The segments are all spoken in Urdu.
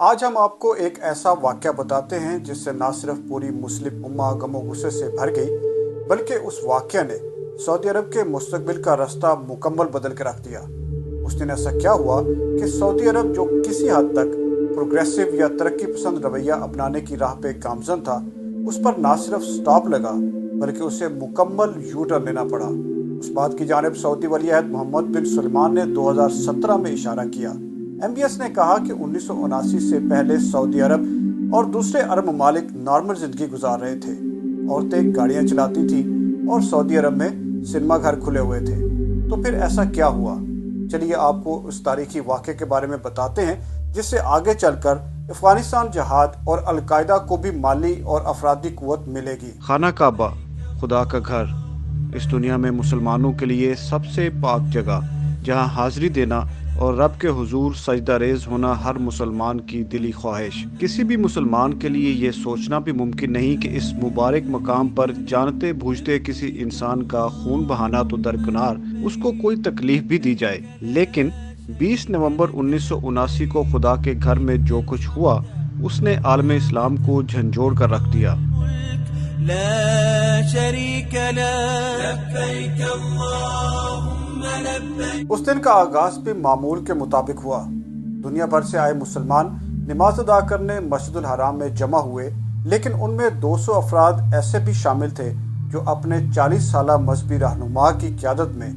آج ہم آپ کو ایک ایسا واقعہ بتاتے ہیں جس سے نہ صرف پوری مسلم امہ غم و غصے سے بھر گئی بلکہ اس واقعہ نے سعودی عرب کے مستقبل کا راستہ مکمل بدل کے رکھ دیا۔ اس دن ایسا کیا ہوا کہ سعودی عرب جو کسی حد تک پروگریسو یا ترقی پسند رویہ اپنانے کی راہ پہ گامزن تھا، اس پر نہ صرف سٹاپ لگا بلکہ اسے مکمل یو ٹرن لینا پڑا۔ اس بات کی جانب سعودی ولی عہد محمد بن سلمان نے 2017 میں اشارہ کیا۔ ایم بی ایس نے کہا کہ 1979 سے پہلے سعودی عرب اور دوسرے عرب ممالک نارمل زندگی گزار رہے تھے۔ عورتیں گاڑیاں چلاتی تھیں اور سعودی عرب میں سنیما گھر کھلے ہوئے تھے۔ تو پھر ایسا کیا ہوا؟ چلیے آپ کو اس تاریخی واقعے کے بارے میں بتاتے ہیں جس سے آگے چل کر افغانستان جہاد اور القاعدہ کو بھی مالی اور افرادی قوت ملے گی۔ خانہ کعبہ، خدا کا گھر، اس دنیا میں مسلمانوں کے لیے سب سے پاک جگہ، جہاں حاضری دینا اور رب کے حضور سجدہ ریز ہونا ہر مسلمان کی دلی خواہش۔ کسی بھی مسلمان کے لیے یہ سوچنا بھی ممکن نہیں کہ اس مبارک مقام پر جانتے بوجھتے کسی انسان کا خون بہانا تو درکنار، اس کو کوئی تکلیف بھی دی جائے۔ لیکن 20 نومبر 1979 کو خدا کے گھر میں جو کچھ ہوا، اس نے عالم اسلام کو جھنجھوڑ کر رکھ دیا۔ لا شریک لبیک اللہم لبیک۔ اس دن کا آغاز بھی معمول کے مطابق ہوا۔ دنیا بھر سے آئے مسلمان نماز ادا کرنے مسجد الحرام میں جمع ہوئے، لیکن ان میں 200 افراد ایسے بھی شامل تھے جو اپنے 40 سالہ مذہبی رہنما کی قیادت میں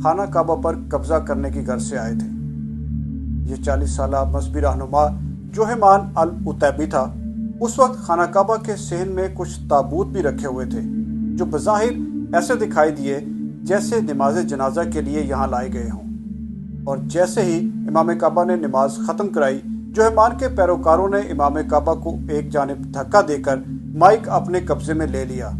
خانہ کعبہ پر قبضہ کرنے کی غرض سے آئے تھے۔ یہ 40 سالہ مذہبی رہنما جوہمان العتیبی تھا۔ اس وقت خانہ کعبہ کے صحن میں کچھ تابوت بھی رکھے ہوئے تھے جو بظاہر ایسے دکھائی دیے جیسے نماز جنازہ کے لیے یہاں لائے گئے ہوں، اور جیسے ہی امام کعبہ نے نماز ختم کرائی، جوہمان کے پیروکاروں نے امام کعبہ کو ایک جانب دھکا دے کر مائک اپنے قبضے میں لے لیا۔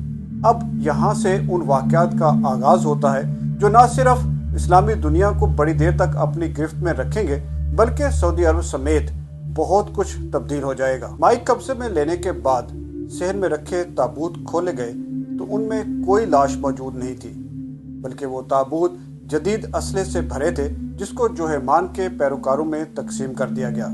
اب یہاں سے ان واقعات کا آغاز ہوتا ہے جو نہ صرف اسلامی دنیا کو بڑی دیر تک اپنی گرفت میں رکھیں گے بلکہ سعودی عرب سمیت بہت کچھ تبدیل ہو جائے گا۔ مائک قبضے میں لینے کے بعد صحن میں رکھے تابوت کھولے گئے تو ان میں کوئی لاش موجود نہیں تھی، بلکہ وہ تابوت جدید اسلحے سے بھرے تھے جس کو جوہمان کے پیروکاروں میں تقسیم کر دیا گیا۔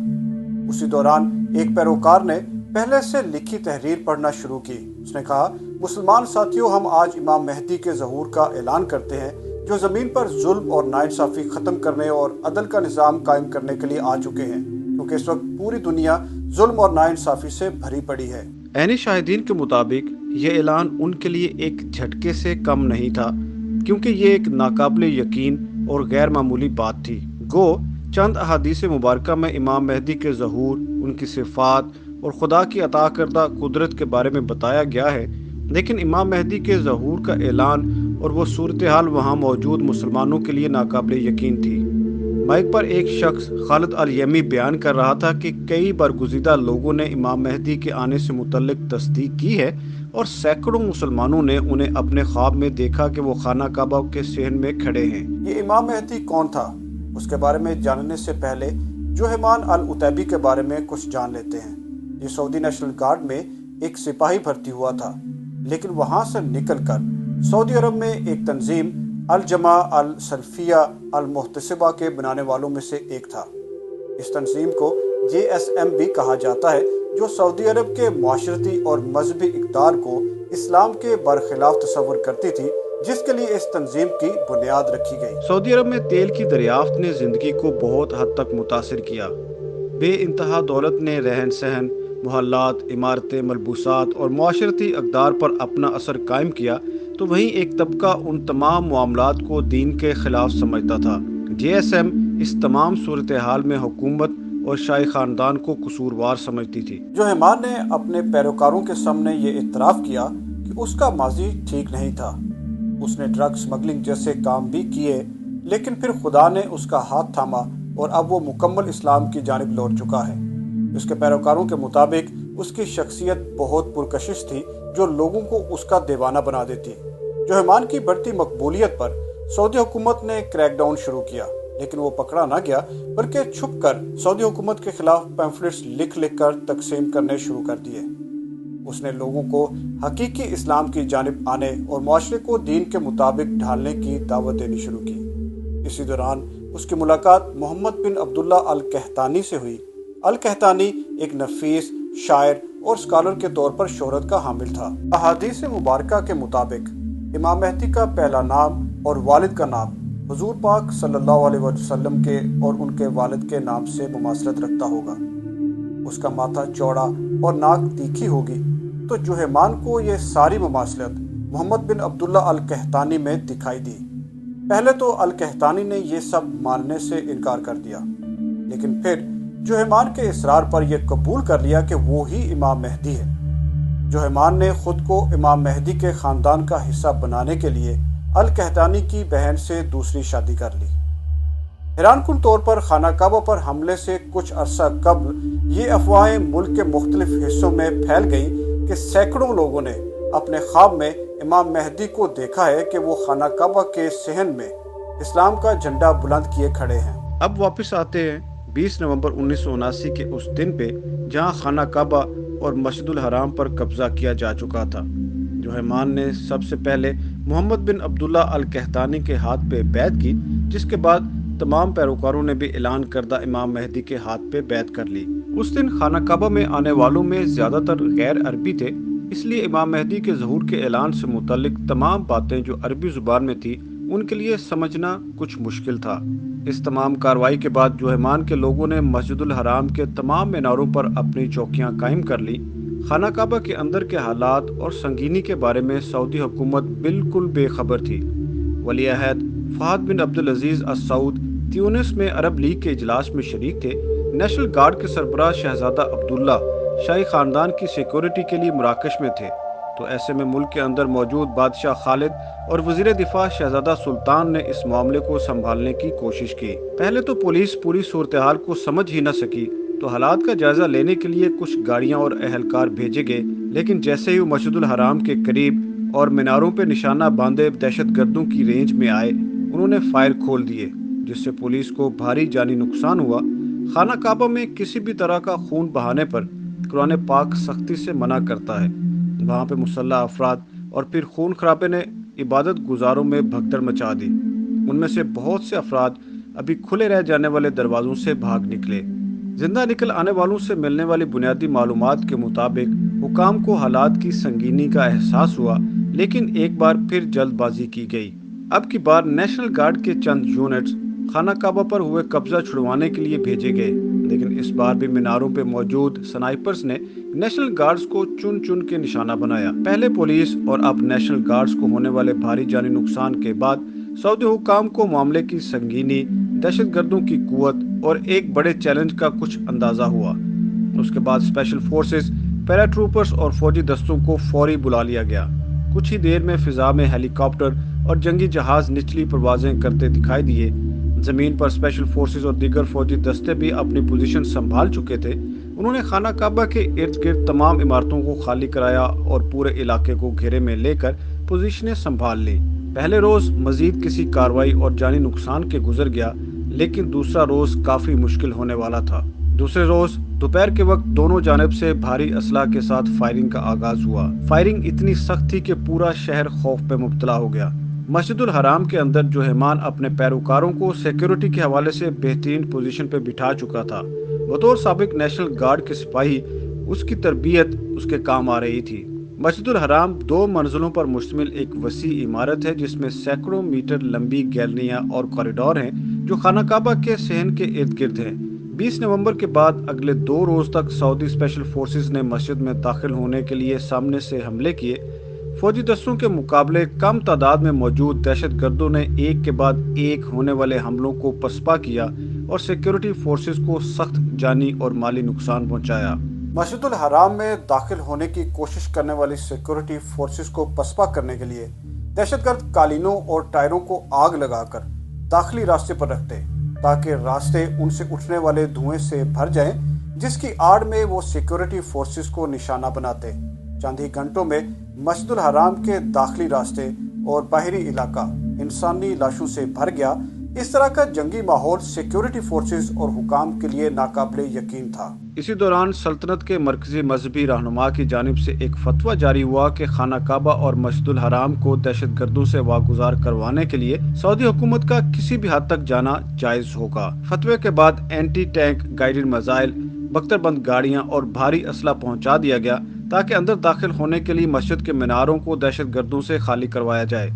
اسی دوران ایک پیروکار نے پہلے سے لکھی تحریر پڑھنا شروع کی۔ اس نے کہا، مسلمان ساتھیوں، ہم آج امام مہدی کے ظہور کا اعلان کرتے ہیں جو زمین پر ظلم اور ناانصافی ختم کرنے اور عدل کا نظام قائم کرنے کے لیے آ چکے ہیں، کیونکہ اس وقت پوری دنیا ظلم اور ناانصافی سے بھری پڑی ہے۔ عینی شاہدین کے مطابق یہ اعلان ان کے لیے ایک جھٹکے سے کم نہیں تھا، کیونکہ یہ ایک ناقابل یقین اور غیر معمولی بات تھی۔ گو چند احادیث مبارکہ میں امام مہدی کے ظہور، ان کی صفات اور خدا کی عطا کردہ قدرت کے بارے میں بتایا گیا ہے، لیکن امام مہدی کے ظہور کا اعلان اور وہ صورتحال وہاں موجود مسلمانوں کے لیے ناقابل یقین تھی۔ مائک پر ایک شخص خالد الیمی بیان کر رہا تھا کہ کئی برگزیدہ لوگوں نے امام مہدی کے آنے سے متعلق تصدیق کی ہے اور سینکڑوں مسلمانوں نے انہیں اپنے خواب میں دیکھا کہ وہ خانہ کعبہ کے صحن میں کھڑے ہیں۔ یہ امام مہدی کون تھا؟ اس کے بارے میں جاننے سے پہلے جوہمان العتیبی کے بارے میں کچھ جان لیتے ہیں۔ یہ سعودی نیشنل گارڈ میں ایک سپاہی بھرتی ہوا تھا، لیکن وہاں سے نکل کر سعودی عرب میں ایک تنظیم الجماع السلفیہ المحتسبہ کے بنانے والوں میں سے ایک تھا۔ اس تنظیم کو JSM بھی کہا جاتا ہے، جو سعودی عرب کے معاشرتی اور مذہبی اقدار کو اسلام کے برخلاف تصور کرتی تھی، جس کے لیے اس تنظیم کی بنیاد رکھی گئی۔ سعودی عرب میں تیل کی دریافت نے زندگی کو بہت حد تک متاثر کیا۔ بے انتہا دولت نے رہن سہن، محلات، عمارتیں، ملبوسات اور معاشرتی اقدار پر اپنا اثر قائم کیا، تو وہیں ایک طبقہ ان تمام معاملات کو دین کے خلاف سمجھتا تھا۔ JSM اس تمام صورتحال میں حکومت اور شاہی خاندان کو قصوروار سمجھتی تھی۔ جوہمان نے اپنے پیروکاروں کے سامنے یہ اعتراف کیا کہ اس کا ماضی ٹھیک نہیں تھا۔ اس نے ڈرگ سمگلنگ جیسے کام بھی کیے، لیکن پھر خدا نے اس کا ہاتھ تھاما اور اب وہ مکمل اسلام کی جانب لوٹ چکا ہے۔ اس کے پیروکاروں کے مطابق اس کی شخصیت بہت پرکشش تھی جو لوگوں کو اس کا دیوانہ بنا دیتی۔ جوہمان کی بڑھتی مقبولیت پر سعودی حکومت نے کریک ڈاؤن شروع کیا، لیکن وہ پکڑا نہ گیا بلکہ چھپ کر سعودی حکومت کے خلاف پیمفلٹس لکھ کر تقسیم کرنے شروع کر دیے۔ اس نے لوگوں کو حقیقی اسلام کی جانب آنے اور معاشرے کو دین کے مطابق ڈھالنے کی دعوت دینی شروع کی۔ اسی دوران اس کی ملاقات محمد بن عبداللہ القحطانی سے ہوئی، القحطانی ایک نفیس شاعر اور اسکالر کے طور پر شہرت کا حامل تھا۔ احادیث مبارکہ کے مطابق امام مہدی کا پہلا نام اور والد کا نام حضور پاک صلی اللہ علیہ وسلم کے اور ان کے والد کے نام سے مماثلت رکھتا ہوگا۔ اس کا ماتھا چوڑا اور ناک تیکھی ہوگی، تو جوہیمان کو یہ ساری مماثلت محمد بن عبداللہ القحطانی میں دکھائی دی۔ پہلے تو القحطانی نے یہ سب ماننے سے انکار کر دیا، لیکن پھر جوہیمان کے اصرار پر یہ قبول کر لیا کہ وہی امام مہدی ہے۔ جوہیمان نے خود کو امام مہدی کے خاندان کا حصہ بنانے کے لیے القحطانی کی بہن سے دوسری شادی کر لی۔ حیران کن طور پر خانہ کعبہ پر حملے سے کچھ عرصہ قبل یہ افواہیں ملک کے مختلف حصوں میں پھیل گئیں کہ سینکڑوں لوگوں نے اپنے خواب میں امام مہدی کو دیکھا ہے کہ وہ خانہ کعبہ کے صحن میں اسلام کا جھنڈا بلند کیے کھڑے ہیں۔ اب واپس آتے ہیں 20 نومبر 1979 کے اس دن پہ جہاں خانہ کعبہ اور مسجد الحرام پر قبضہ کیا جا چکا تھا۔ جوہیمان نے سب سے پہلے محمد بن عبداللہ القحطانی کے ہاتھ پہ بیعت کی، جس کے بعد تمام پیروکاروں نے بھی اعلان کردہ امام مہدی کے ہاتھ پہ بیعت کر لی۔ اس دن خانہ کعبہ میں آنے والوں میں زیادہ تر غیر عربی تھے، اس لیے امام مہدی کے ظہور کے اعلان سے متعلق تمام باتیں جو عربی زبان میں تھی ان کے لیے سمجھنا کچھ مشکل تھا۔ اس تمام کارروائی کے بعد جوہیمان کے لوگوں نے مسجد الحرام کے تمام میناروں پر اپنی چوکیاں قائم کر لی۔ خانہ کعبہ کے اندر کے حالات اور سنگینی کے بارے میں سعودی حکومت بالکل بے خبر تھی۔ ولی عہد فہد بن عبدالعزیز السعود تیونس میں عرب لیگ کے اجلاس میں شریک تھے۔ نیشنل گارڈ کے سربراہ شہزادہ عبداللہ شاہی خاندان کی سیکورٹی کے لیے مراکش میں تھے، تو ایسے میں ملک کے اندر موجود بادشاہ خالد اور وزیر دفاع شہزادہ سلطان نے اس معاملے کو سنبھالنے کی کوشش کی۔ پہلے تو پولیس پوری صورتحال کو سمجھ ہی نہ سکی، تو حالات کا جائزہ لینے کے لیے کچھ گاڑیاں اور اہلکار بھیجے گئے، لیکن جیسے ہی وہ مسجد الحرام کے قریب اور میناروں پہ نشانہ باندھے دہشت گردوں کی رینج میں آئے، انہوں نے فائر کھول دیے، جس سے پولیس کو بھاری جانی نقصان ہوا۔ خانہ کعبہ میں کسی بھی طرح کا خون بہانے پر قرآن پاک سختی سے منع کرتا ہے۔ وہاں پہ مسلح افراد اور پھر خون خرابے نے عبادت گزاروں میں بھگدڑ مچا دی۔ ان میں سے بہت سے افراد ابھی کھلے رہ جانے والے دروازوں سے بھاگ نکلے۔ زندہ نکل آنے والوں سے ملنے والی بنیادی معلومات کے مطابق حکام کو حالات کی سنگینی کا احساس ہوا، لیکن ایک بار پھر جلد بازی کی گئی۔ اب کی بار نیشنل گارڈ کے چند یونٹس خانہ کعبہ پر ہوئے قبضہ چھڑوانے کے لیے بھیجے گئے، لیکن اس بار بھی میناروں پہ موجود سنائپرز نے نیشنل گارڈز کو چن چن کے نشانہ بنایا۔ پہلے پولیس اور اب نیشنل گارڈز کو ہونے والے بھاری جانی نقصان کے بعد سعودی حکام کو معاملے کی سنگینی، دہشت گردوں کی قوت اور ایک بڑے چیلنج کا کچھ اندازہ ہوا۔ اس کے بعد اسپیشل فورسز، پیرا ٹروپرز اور فوجی دستوں کو فوری بلا لیا گیا۔ کچھ ہی دیر میں فضا میں ہیلی کاپٹر اور جنگی جہاز نچلی پروازیں کرتے دکھائی دیے۔ زمین پر اسپیشل فورسز اور دیگر فوجی دستے بھی اپنی پوزیشن سنبھال چکے تھے۔ انہوں نے خانہ کعبہ کے ارد گرد تمام عمارتوں کو خالی کرایا اور پورے علاقے کو گھیرے میں لے کر پوزیشنیں سنبھال لی۔ پہلے روز مزید کسی کارروائی اور جانی نقصان کے گزر گیا، لیکن دوسرا روز کافی مشکل ہونے والا تھا۔ دوسرے روز دوپہر کے وقت دونوں جانب سے بھاری اسلحہ کے ساتھ فائرنگ کا آغاز ہوا۔ فائرنگ اتنی سخت تھی کہ پورا شہر خوف پہ مبتلا ہو گیا۔ مسجد الحرام کے اندر جوہیمان اپنے پیروکاروں کو سیکیورٹی کے حوالے سے بہترین پوزیشن پہ بٹھا چکا تھا۔ بطور سابق نیشنل گارڈ کے سپاہی اس کی تربیت اس کے کام آ رہی تھی۔ مسجد الحرام 2 منزلوں پر مشتمل ایک وسیع عمارت ہے، جس میں سینکڑوں میٹر لمبی گیلریاں اور کوریڈور ہیں جو خانہ کعبہ کے صحن کے ارد گرد ہیں۔ 20 نومبر کے بعد اگلے 2 روز تک سعودی اسپیشل فورسز نے مسجد میں داخل ہونے کے لیے سامنے سے حملے کیے۔ فوجی دستوں کے مقابلے کم تعداد میں موجود دہشت گردوں نے ایک کے بعد ایک ہونے والے حملوں کو پسپا کیا اور سیکیورٹی فورسز کو سخت جانی اور مالی نقصان پہنچایا۔ مسجد الحرام میں داخل ہونے کی کوشش کرنے والی سیکیورٹی فورسز کو پسپا کرنے کے لیے دہشت گرد قالینوں اور ٹائروں کو آگ لگا کر داخلی راستے پر رکھتے تاکہ راستے ان سے اٹھنے والے دھوئیں سے بھر جائیں، جس کی آڑ میں وہ سیکیورٹی فورسز کو نشانہ بناتے۔ چند ہی گھنٹوں میں مسجد الحرام کے داخلی راستے اور باہری علاقہ انسانی لاشوں سے بھر گیا۔ اس طرح کا جنگی ماحول سیکیورٹی فورسز اور حکام کے لیے ناقابل یقین تھا۔ اسی دوران سلطنت کے مرکزی مذہبی رہنما کی جانب سے ایک فتویٰ جاری ہوا کہ خانہ کعبہ اور مسجد الحرام کو دہشت گردوں سے واگزار کروانے کے لیے سعودی حکومت کا کسی بھی حد تک جانا جائز ہوگا۔ فتوے کے بعد اینٹی ٹینک گائیڈڈ میزائل، بختر بند گاڑیاں اور بھاری اسلحہ پہنچا دیا گیا تاکہ اندر داخل ہونے کے لیے مسجد کے میناروں کو دہشت گردوں سے خالی کروایا جائے،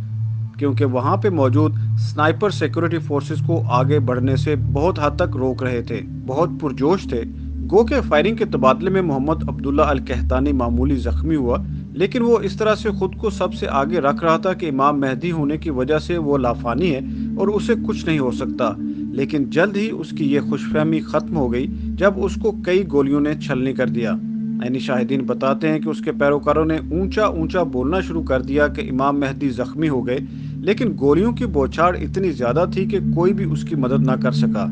کیونکہ وہاں پہ موجود سنائپر سیکورٹی فورسز کو آگے بڑھنے سے بہت حد تک روک رہے تھے، بہت پرجوش تھے۔ گو کہ فائرنگ کے تبادلے میں محمد عبداللہ القحطانی معمولی زخمی ہوا، لیکن وہ اس طرح سے خود کو سب سے آگے رکھ رہا تھا کہ امام مہدی ہونے کی وجہ سے وہ لافانی ہے اور اسے کچھ نہیں ہو سکتا۔ لیکن جلد ہی اس کی یہ خوش فہمی ختم ہو گئی جب اس کو کئی گولیوں نے چھلنی کر دیا۔ عینی شاہدین بتاتے ہیں کہ اس کے پیروکاروں نے اونچا اونچا بولنا شروع کر دیا کہ امام مہدی زخمی ہو گئے، لیکن گولیوں کی بوچھاڑ اتنی زیادہ تھی کہ کوئی بھی اس کی مدد نہ کر سکا۔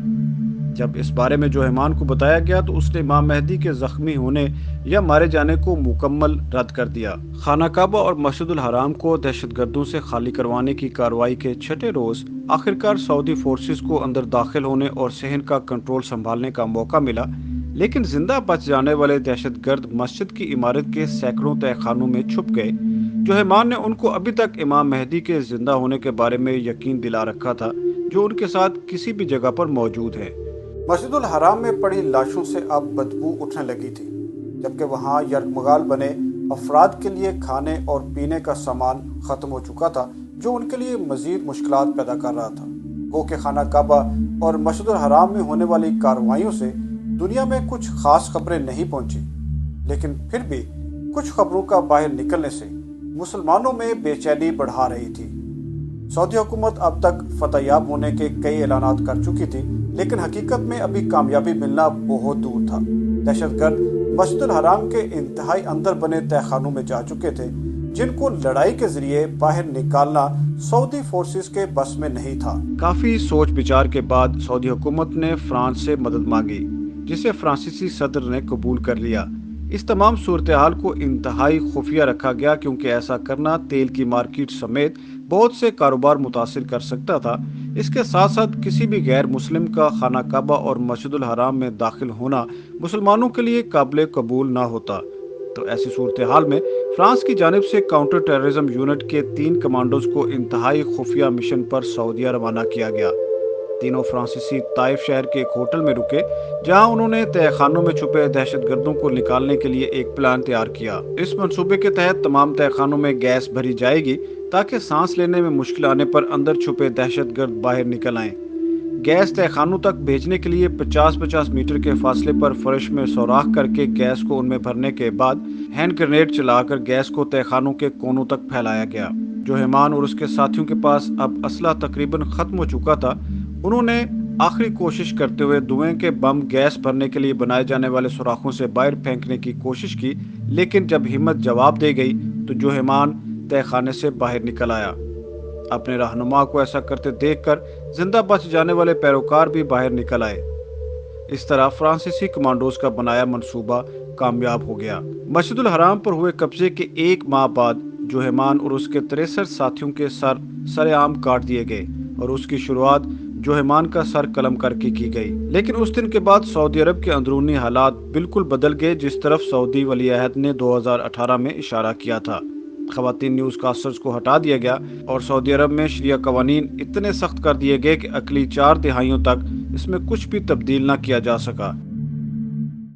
جب اس بارے میں جوہیمان کو بتایا گیا تو اس نے امام مہدی کے زخمی ہونے یا مارے جانے کو مکمل رد کر دیا۔ خانہ کعبہ اور مسجد الحرام کو دہشت گردوں سے خالی کروانے کی کارروائی کے چھٹے روز آخرکار سعودی فورسز کو اندر داخل ہونے اور صحن کا کنٹرول سنبھالنے کا موقع ملا، لیکن زندہ بچ جانے والے دہشت گرد مسجد کی عمارت کے سینکڑوں تہہ خانوں میں چھپ گئے۔ جوہیمان نے ان کو ابھی تک امام مہدی کے زندہ ہونے کے بارے میں یقین دلا رکھا تھا، جو ان کے ساتھ کسی بھی جگہ پر موجود ہے۔ مسجد الحرام میں پڑی لاشوں سے اب بدبو اٹھنے لگی تھی، جبکہ وہاں یرغمال بنے افراد کے لیے کھانے اور پینے کا سامان ختم ہو چکا تھا، جو ان کے لیے مزید مشکلات پیدا کر رہا تھا۔ گو کہ خانہ کعبہ اور مسجد الحرام میں ہونے والی کارروائیوں سے دنیا میں کچھ خاص خبریں نہیں پہنچی، لیکن پھر بھی کچھ خبروں کا باہر نکلنے سے مسلمانوں میں بے چینی بڑھا رہی تھی۔ سعودی حکومت اب تک فتح یاب ہونے کے کئی اعلانات کر چکی تھی، لیکن حقیقت میں ابھی کامیابی ملنا بہت دور تھا۔ دہشت گرد مسجد الحرام کے انتہائی اندر بنے تہہ خانوں میں جا چکے تھے، جن کو لڑائی کے ذریعے باہر نکالنا سعودی فورسز کے بس میں نہیں تھا۔ کافی سوچ بچار کے بعد سعودی حکومت نے فرانس سے مدد مانگی، جسے فرانسیسی صدر نے قبول کر لیا۔ اس تمام صورتحال کو انتہائی خفیہ رکھا گیا، کیونکہ ایسا کرنا تیل کی مارکیٹ سمیت بہت سے کاروبار متاثر کر سکتا تھا۔ اس کے ساتھ ساتھ کسی بھی غیر مسلم کا خانہ کعبہ اور مسجد الحرام میں داخل ہونا مسلمانوں کے لیے قابل قبول نہ ہوتا۔ تو ایسی صورتحال میں فرانس کی جانب سے کاؤنٹر ٹیررزم یونٹ کے 3 کمانڈوز کو انتہائی خفیہ مشن پر سعودیہ روانہ کیا گیا۔ تینوں فرانسیسی طائف شہر کے ایک ہوٹل میں رکے، جہاں انہوں نے تہہ خانوں میں چھپے دہشت گردوں کو نکالنے کے لیے ایک پلان تیار کیا۔ اس منصوبے کے تحت تمام تہہ خانوں میں گیس بھری جائے گی تاکہ سانس لینے میں مشکل آنے پر اندر چھپے دہشت گرد باہر نکل آئیں۔ گیس تہہ خانوں تک بھیجنے کے لیے 50-50 میٹر کے فاصلے پر فرش میں سوراخ کر کے گیس کو ان میں بھرنے کے بعد ہینڈ گرینیڈ چلا کر گیس کو تہہ خانوں کے کونوں تک پھیلایا گیا۔ جوہیمان اور اس کے ساتھیوں کے پاس اب اسلحہ تقریباً ختم ہو چکا تھا۔ انہوں نے آخری کوشش کرتے ہوئے دھوئیں کے بم گیس بھرنے کے لیے بنائے جانے والے سوراخوں سے باہر پھینکنے کی کوشش کی، لیکن جب ہمت جواب دے گئی تو جوہیمان تہہ خانے سے باہر نکل آیا۔ اپنے رہنما کو ایسا کرتے دیکھ کر زندہ بچ جانے والے پیروکار بھی باہر نکل آئے۔ اس طرح فرانسیسی کمانڈوز کا بنایا منصوبہ کامیاب ہو گیا۔ مسجد الحرام پر ہوئے قبضے کے 1 ماہ بعد جوہیمان اور اس کے 63 ساتھیوں کے سر عام کاٹ دیے گئے اور اس کی شروعات جوہیمان کا سر قلم کر کے کی گئی۔ لیکن اس دن کے بعد سعودی عرب کے اندرونی حالات بالکل بدل گئے، جس طرف سعودی ولی عہد نے 2018 میں اشارہ کیا تھا۔ خواتین نیوز کاسٹرز کو ہٹا دیا گیا اور سعودی عرب میں شریعہ قوانین اتنے سخت کر دیے گئے کہ اگلی 4 دہائیوں تک اس میں کچھ بھی تبدیل نہ کیا جا سکا۔